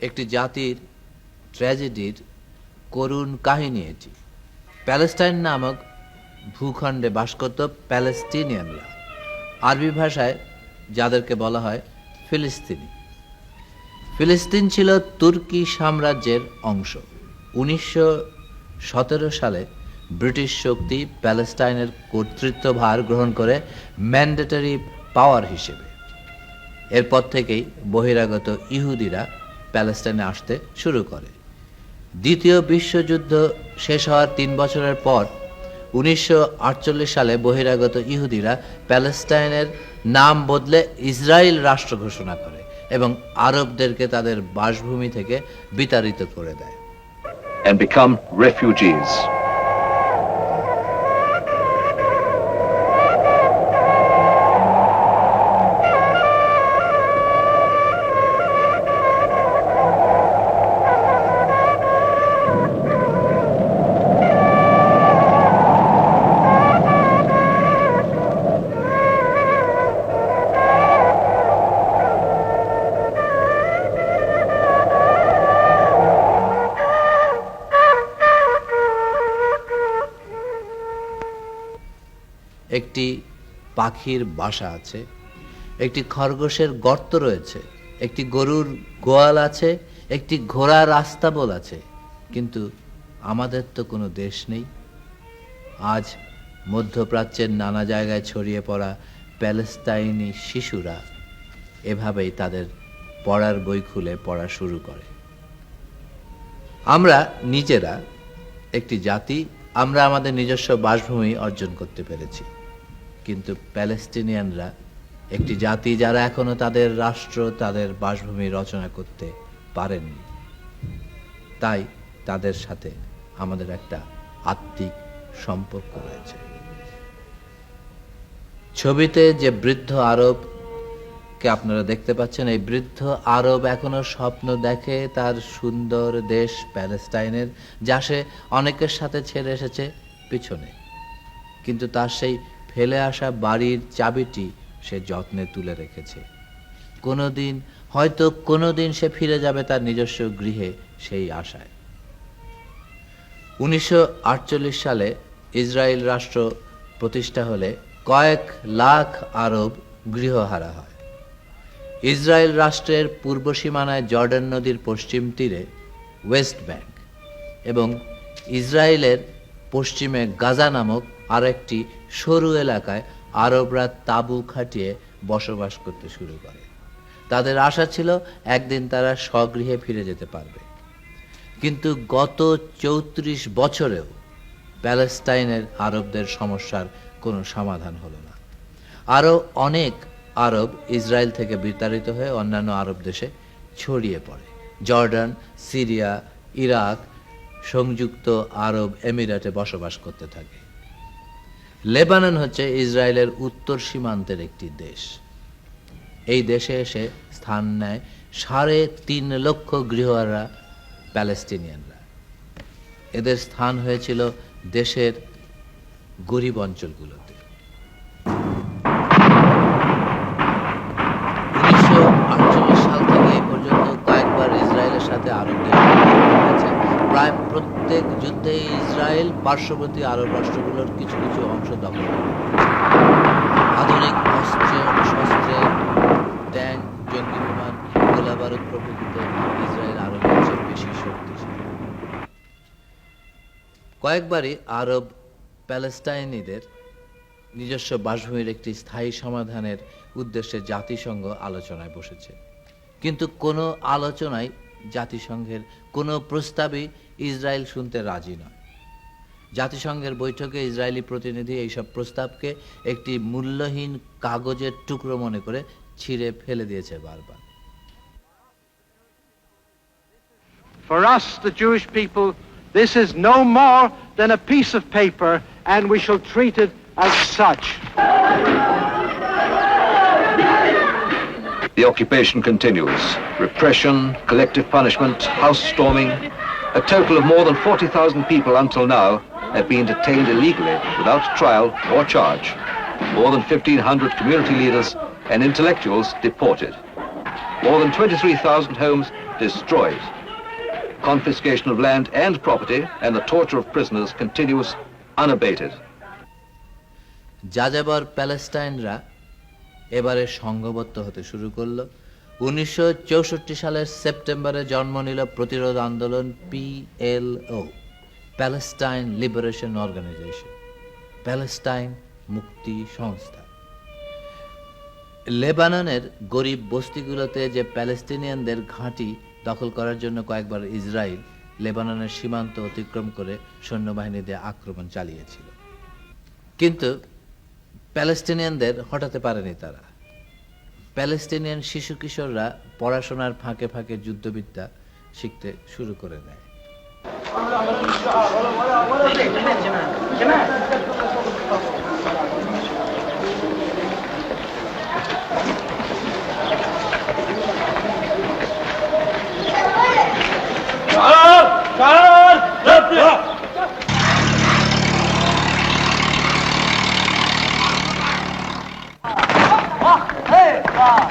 একটি জাতির ট্র্যাজেডির করুণ কাহিনী এটি। প্যালেস্টাইন নামক ভূখণ্ডে বাস করত প্যালেস্টিনিয়ানরা, আরবি ভাষায় যাদেরকে বলা হয় ফিলিস্তিনি। ফিলিস্তিন ছিল তুর্কি সাম্রাজ্যের অংশ। 1917 সালে ব্রিটিশ শক্তি প্যালেস্টাইনের কর্তৃত্বভার গ্রহণ করে ম্যান্ডেটরি পাওয়ার হিসেবে। এরপর থেকেই বহিরাগত ইহুদিরা প্যালেস্টাইনে আসতে শুরু করে। দ্বিতীয় বিশ্বযুদ্ধ শেষ হওয়ার 3 বছরের পর 1948 সালে বহিরাগত ইহুদিরা প্যালেস্টাইনের নাম বদলে ইসরায়েল রাষ্ট্র ঘোষণা করে এবং আরবদেরকে তাদের বাসভূমি থেকে বিতাড়িত করে দেয়। And become refugees. একটি পাখির বাসা আছে, একটি খরগোশের গর্ত রয়েছে, একটি গরুর গোয়াল আছে, একটি ঘোড়ার আস্তাবল আছে, কিন্তু আমাদের তো কোনো দেশ নেই। আজ মধ্যপ্রাচ্যের নানা জায়গায় ছড়িয়ে পড়া প্যালেস্তাইনি শিশুরা এভাবেই তাদের পড়ার বই খুলে পড়া শুরু করে। আমরা নিজেরা একটি জাতি, আমরা আমাদের নিজস্ব বাসভূমি অর্জন করতে পেরেছি, কিন্তু প্যালেস্টিনিয়ানরা একটি জাতি যারা এখনো তাদের রাষ্ট্র, তাদের বাসভূমি রচনা করতে পারেননি। তাই তাদের সাথে আমাদের একটা আত্মিক সম্পর্ক রয়েছে। ছবিতে যে বৃদ্ধ আরবকে আপনারা দেখতে পাচ্ছেন, এই বৃদ্ধ আরব এখনো স্বপ্ন দেখে তার সুন্দর দেশ প্যালেস্টাইনের, যা সে অনেকের সাথে ছেড়ে এসেছে পিছনে, কিন্তু তার সেই ফেলে আসা বাড়ির চাবিটি সে যত্নে তুলে রেখেছে। কোনোদিন সে ফিরে যাবে তার নিজস্ব গৃহে, সেই আশায়। 1948 সালে ইসরায়েল রাষ্ট্র প্রতিষ্ঠা হলে কয়েক লাখ আরব গৃহহারা হয়। ইসরায়েল রাষ্ট্রের পূর্ব সীমানায় জর্ডান নদীর পশ্চিম তীরে ওয়েস্ট ব্যাংক এবং ইসরায়েলের পশ্চিমে গাজা নামক আরেকটি সরু এলাকায় আরবরা তাঁবু খাটিয়ে বসবাস করতে শুরু করে। তাদের আশা ছিল একদিন তারা স্বগৃহে ফিরে যেতে পারবে, কিন্তু গত 34 বছরেও প্যালেস্টাইনের আরবদের সমস্যার কোনো সমাধান হলো না। আরও অনেক আরব ইসরায়েল থেকে বিতাড়িত হয়ে অন্যান্য আরব দেশে ছড়িয়ে পড়ে। জর্ডান, সিরিয়া, ইরাক, সংযুক্ত আরব এমিরেটে বসবাস করতে থাকে। লেবানন হচ্ছে ইসরায়েলের উত্তর সীমান্তের একটি দেশ। এই দেশে এসে স্থান নেয় 3.5 লক্ষ গৃহহারা প্যালেস্টিনিয়ানরা। এদের স্থান হয়েছিল দেশের গরিব অঞ্চলগুলোতে। 1948 সাল থেকে এই পর্যন্ত কয়েকবার ইসরায়েলের সাথে আরবদের হয়েছে। প্রায় প্রত্যেক যুদ্ধে ইসরায়েল পার্শ্ববর্তী আরব রাষ্ট্রগুলোর কিছু কিছু অংশ দখল করে। আধুনিক শস্ত্রে, ট্যাঙ্ক, জঙ্গি বিমান, গোলাবারুদ প্রভৃতিতে ইসরায়েল আরবের চেয়ে বেশি শক্তিশালী। কয়েকবারই আরব প্যালেস্টাইনিদের নিজস্ব বাসভূমির একটি স্থায়ী সমাধানের উদ্দেশ্যে জাতিসংঘ আলোচনায় বসেছে, কিন্তু কোনো আলোচনায় জাতিসংঘের কোনো প্রস্তাবই ইসরায়েল শুনতে রাজি নয়। জাতিসংঘের বৈঠকে ইসরায়েলি প্রতিনিধি এইসব প্রস্তাবকে একটি মূল্যহীন কাগজের টুকরো মনে করে ছিঁড়ে ফেলে দিয়েছে বারবার। For us, the Jewish people, this is no more than a piece of paper, and we shall treat it as such. The occupation continues. Repression, collective punishment, house storming. A total of more than 40,000 people until now have been detained illegally without trial or charge. More than 1,500 community leaders and intellectuals deported. More than 23,000 homes destroyed. Confiscation of land and property and the torture of prisoners continues unabated. যাযাবর প্যালেস্টাইনরা এবারে সংঘবদ্ধ হতে শুরু করলো। 1964 সালের সেপ্টেম্বরে জন্ম নিল প্রতিরোধ আন্দোলন PLO, Palestine liberation organization, Palestine মুক্তি সংস্থা। লেবাননের গরিব বস্তিগুলোতে যে প্যালেস্টিনিয়ানদের ঘাঁটি দখল করার জন্য কয়েকবার ইসরায়েল লেবাননের সীমান্ত অতিক্রম করে সৈন্যবাহিনী দিয়ে আক্রমণ চালিয়েছিল, কিন্তু প্যালেস্টিনিয়ানদের হটাতে পারেনি তারা। প্যালেস্টিনিয়ান শিশু কিশোররা পড়াশোনার ফাঁকে ফাঁকে যুদ্ধবিদ্যা শিখতে শুরু করে দেয়। Hey!